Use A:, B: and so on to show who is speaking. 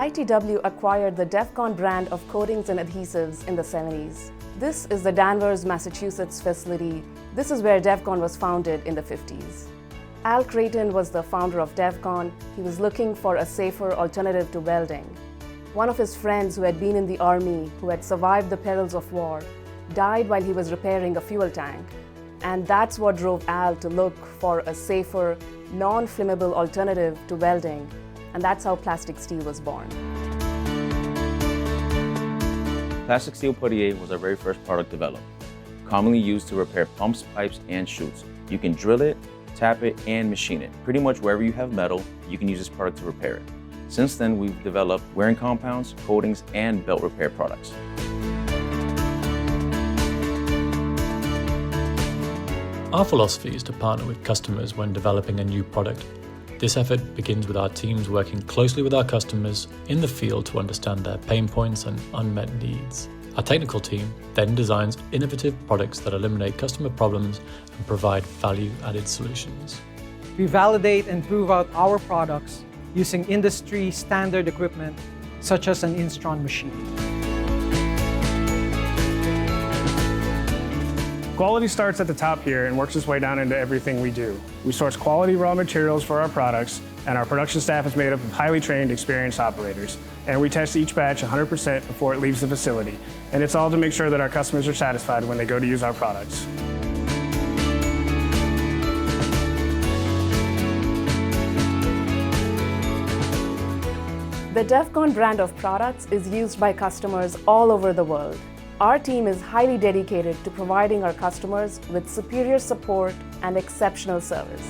A: ITW acquired the Devcon brand of coatings and adhesives in the 70s. This is the Danvers, Massachusetts facility. This is where Devcon was founded in the 50s. Creighton was the founder of Devcon. He was looking for a safer alternative to welding. One of his friends who had been in the army, who had survived the perils of war, died while he was repairing a fuel tank. And that's what drove Al to look for a safer, non-flammable alternative to welding. And that's how plastic steel was born.
B: Plastic steel potier was our very first product developed, commonly used to repair pumps, pipes, and chutes. You can drill it, tap it, and machine it. Pretty much wherever you have metal, you can use this product to repair it. Since then, we've developed wearing compounds, coatings, and belt repair products.
C: Our philosophy is to partner with customers when developing a new product. This effort begins with our teams working closely with our customers in the field to understand their pain points and unmet needs. Our technical team then designs innovative products that eliminate customer problems and provide value-added solutions.
D: We validate and prove out our products using industry standard equipment such as an Instron machine.
E: Quality starts at the top here and works its way down into everything we do. We source quality raw materials for our products, and our production staff is made up of highly trained, experienced operators. And we test each batch 100% before it leaves the facility. And it's all to make sure that our customers are satisfied when they go to use our products.
A: The Devcon brand of products is used by customers all over the world. Our team is highly dedicated to providing our customers with superior support and exceptional service.